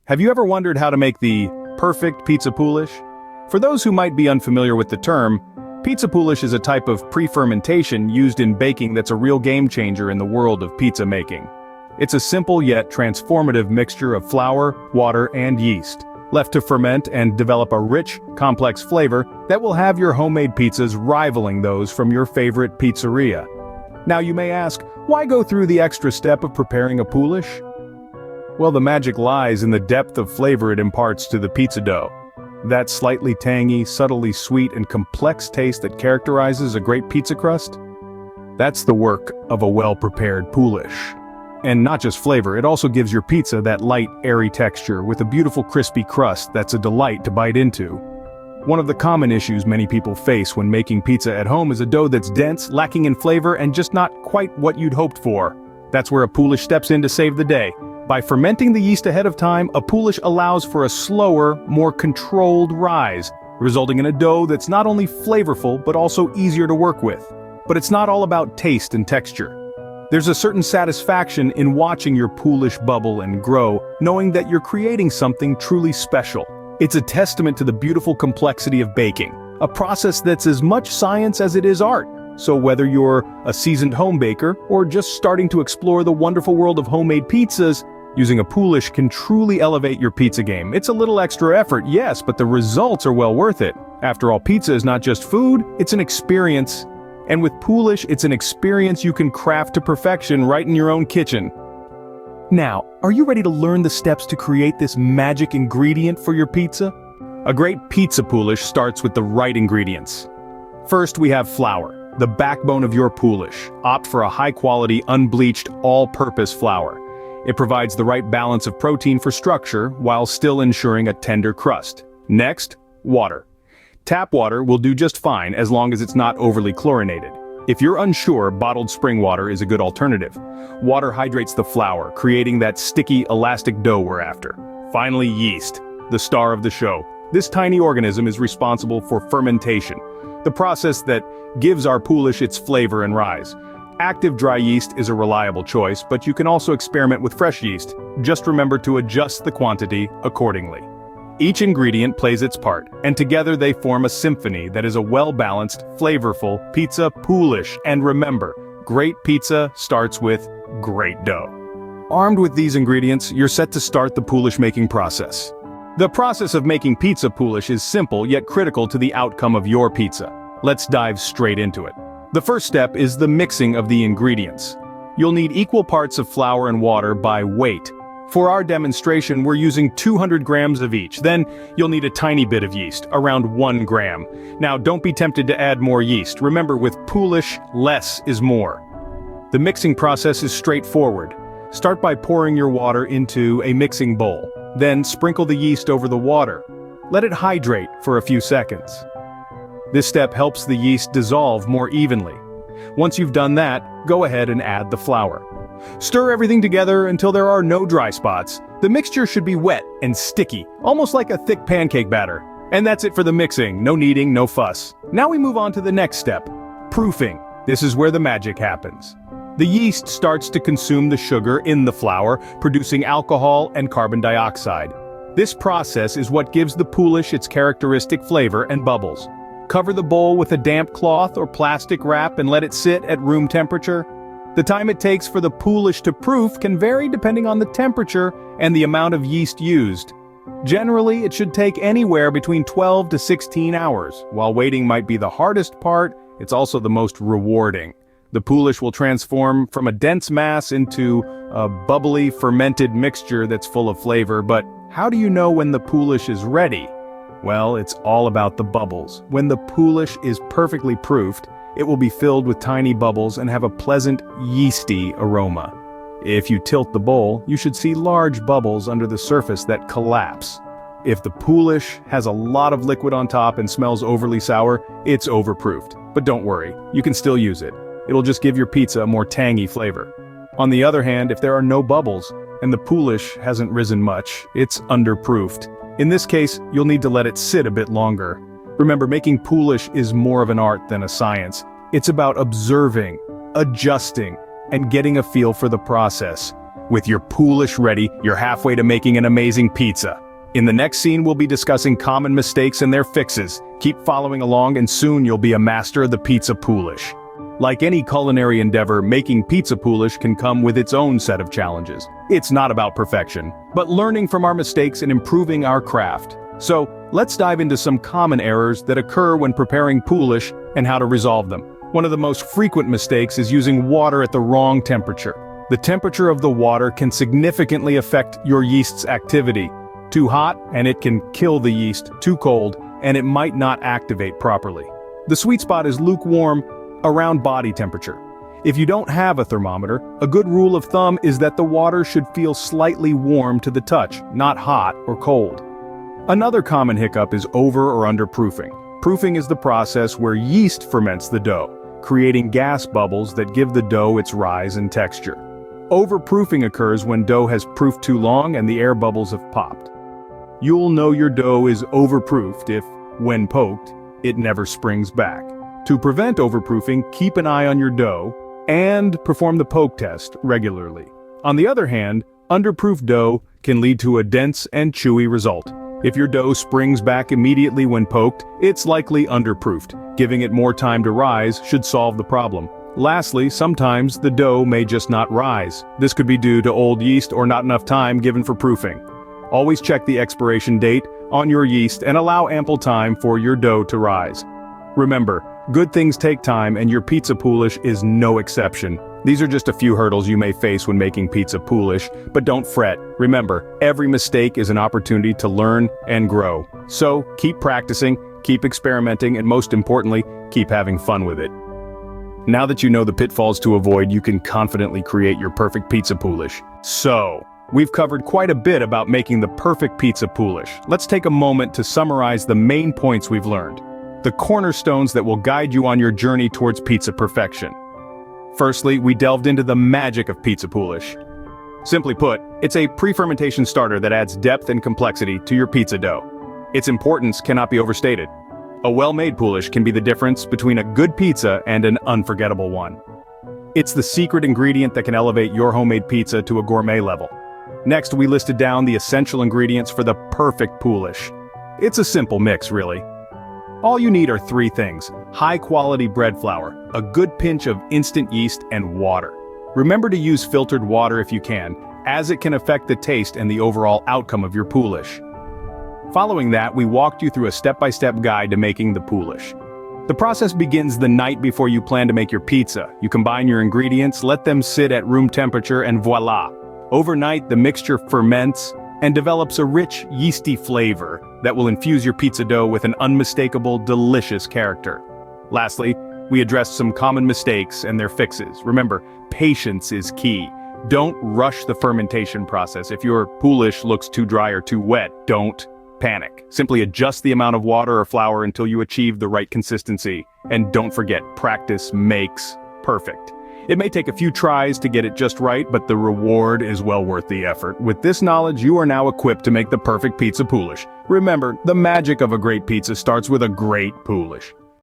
Have you ever wondered how to make the perfect pizza Poolish? For those who might be unfamiliar with the term, pizza Poolish is a type of pre-fermentation used in baking that's a real game changer in the world of pizza making. It's a simple yet transformative mixture of flour, water, and yeast, left to ferment and develop a rich, complex flavor that will have your homemade pizzas rivaling those from your favorite pizzeria. Now you may ask, why go through the extra step of preparing a Poolish? Well, the magic lies in the depth of flavor it imparts to the pizza dough. That slightly tangy, subtly sweet, and complex taste that characterizes a great pizza crust? That's the work of a well-prepared Poolish. And not just flavor, it also gives your pizza that light, airy texture with a beautiful crispy crust that's a delight to bite into. One of the common issues many people face when making pizza at home is a dough that's dense, lacking in flavor, and just not quite what you'd hoped for. That's where a Poolish steps in to save the day. By fermenting the yeast ahead of time, a Poolish allows for a slower, more controlled rise, resulting in a dough that's not only flavorful but also easier to work with. But it's not all about taste and texture. There's a certain satisfaction in watching your Poolish bubble and grow, knowing that you're creating something truly special. It's a testament to the beautiful complexity of baking, a process that's as much science as it is art. So whether you're a seasoned home baker or just starting to explore the wonderful world of homemade pizzas, using a Poolish can truly elevate your pizza game. It's a little extra effort, yes, but the results are well worth it. After all, pizza is not just food, it's an experience. And with Poolish, it's an experience you can craft to perfection right in your own kitchen. Now, are you ready to learn the steps to create this magic ingredient for your pizza? A great pizza Poolish starts with the right ingredients. First, we have flour, the backbone of your Poolish. Opt for a high-quality, unbleached, all-purpose flour. It provides the right balance of protein for structure while still ensuring a tender crust. Next, water. Tap water will do just fine as long as it's not overly chlorinated. If you're unsure, bottled spring water is a good alternative. Water hydrates the flour, creating that sticky, elastic dough we're after. Finally, yeast, the star of the show. This tiny organism is responsible for fermentation, the process that gives our Poolish its flavor and rise. Active dry yeast is a reliable choice, but you can also experiment with fresh yeast. Just remember to adjust the quantity accordingly. Each ingredient plays its part, and together they form a symphony that is a well-balanced, flavorful pizza Poolish. And remember, great pizza starts with great dough. Armed with these ingredients, you're set to start the Poolish making process. The process of making pizza Poolish is simple yet critical to the outcome of your pizza. Let's dive straight into it. The first step is the mixing of the ingredients. You'll need equal parts of flour and water by weight. For our demonstration, we're using 200 grams of each. Then, you'll need a tiny bit of yeast, around 1 gram. Now, don't be tempted to add more yeast. Remember, with Poolish, less is more. The mixing process is straightforward. Start by pouring your water into a mixing bowl. Then, sprinkle the yeast over the water. Let it hydrate for a few seconds. This step helps the yeast dissolve more evenly. Once you've done that, go ahead and add the flour. Stir everything together until there are no dry spots. The mixture should be wet and sticky, almost like a thick pancake batter. And that's it for the mixing, no kneading, no fuss. Now we move on to the next step, proofing. This is where the magic happens. The yeast starts to consume the sugar in the flour, producing alcohol and carbon dioxide. This process is what gives the Poolish its characteristic flavor and bubbles. Cover the bowl with a damp cloth or plastic wrap and let it sit at room temperature. The time it takes for the Poolish to proof can vary depending on the temperature and the amount of yeast used. Generally, it should take anywhere between 12 to 16 hours. While waiting might be the hardest part, it's also the most rewarding. The Poolish will transform from a dense mass into a bubbly, fermented mixture that's full of flavor. But how do you know when the Poolish is ready? Well, it's all about the bubbles. When the Poolish is perfectly proofed, it will be filled with tiny bubbles and have a pleasant, yeasty aroma. If you tilt the bowl, you should see large bubbles under the surface that collapse. If the Poolish has a lot of liquid on top and smells overly sour, it's overproofed. But don't worry, you can still use it. It'll just give your pizza a more tangy flavor. On the other hand, if there are no bubbles, and the Poolish hasn't risen much, it's underproofed. In this case, you'll need to let it sit a bit longer. Remember, making Poolish is more of an art than a science. It's about observing, adjusting, and getting a feel for the process. With your Poolish ready, you're halfway to making an amazing pizza. In the next scene, we'll be discussing common mistakes and their fixes. Keep following along and soon you'll be a master of the pizza Poolish. Like any culinary endeavor, making pizza Poolish can come with its own set of challenges. It's not about perfection, but learning from our mistakes and improving our craft. So, let's dive into some common errors that occur when preparing Poolish and how to resolve them. One of the most frequent mistakes is using water at the wrong temperature. The temperature of the water can significantly affect your yeast's activity. Too hot, and it can kill the yeast. Too cold, and it might not activate properly. The sweet spot is lukewarm, around body temperature. If you don't have a thermometer, a good rule of thumb is that the water should feel slightly warm to the touch, not hot or cold. Another common hiccup is over or underproofing. Proofing is the process where yeast ferments the dough, creating gas bubbles that give the dough its rise and texture. Overproofing occurs when dough has proofed too long and the air bubbles have popped. You'll know your dough is overproofed if, when poked, it never springs back. To prevent overproofing, keep an eye on your dough and perform the poke test regularly. On the other hand, underproofed dough can lead to a dense and chewy result. If your dough springs back immediately when poked, it's likely underproofed. Giving it more time to rise should solve the problem. Lastly, sometimes the dough may just not rise. This could be due to old yeast or not enough time given for proofing. Always check the expiration date on your yeast and allow ample time for your dough to rise. Remember, good things take time and your pizza Poolish is no exception. These are just a few hurdles you may face when making pizza Poolish, but don't fret. Remember, every mistake is an opportunity to learn and grow. So, keep practicing, keep experimenting, and most importantly, keep having fun with it. Now that you know the pitfalls to avoid, you can confidently create your perfect pizza Poolish. So, we've covered quite a bit about making the perfect pizza Poolish. Let's take a moment to summarize the main points we've learned. The cornerstones that will guide you on your journey towards pizza perfection. Firstly, we delved into the magic of pizza Poolish. Simply put, it's a pre-fermentation starter that adds depth and complexity to your pizza dough. Its importance cannot be overstated. A well-made Poolish can be the difference between a good pizza and an unforgettable one. It's the secret ingredient that can elevate your homemade pizza to a gourmet level. Next, we listed down the essential ingredients for the perfect Poolish. It's a simple mix, really. All you need are three things: high-quality bread flour, a good pinch of instant yeast, and water. Remember to use filtered water if you can, as it can affect the taste and the overall outcome of your Poolish. Following that, we walked you through a step-by-step guide to making the Poolish. The process begins the night before you plan to make your pizza. You combine your ingredients, let them sit at room temperature, and voila! Overnight, the mixture ferments and develops a rich, yeasty flavor that will infuse your pizza dough with an unmistakable, delicious character. Lastly, we addressed some common mistakes and their fixes. Remember, patience is key. Don't rush the fermentation process. If your Poolish looks too dry or too wet, don't panic. Simply adjust the amount of water or flour until you achieve the right consistency. And don't forget, practice makes perfect. It may take a few tries to get it just right, but the reward is well worth the effort. With this knowledge, you are now equipped to make the perfect pizza Poolish. Remember, the magic of a great pizza starts with a great Poolish.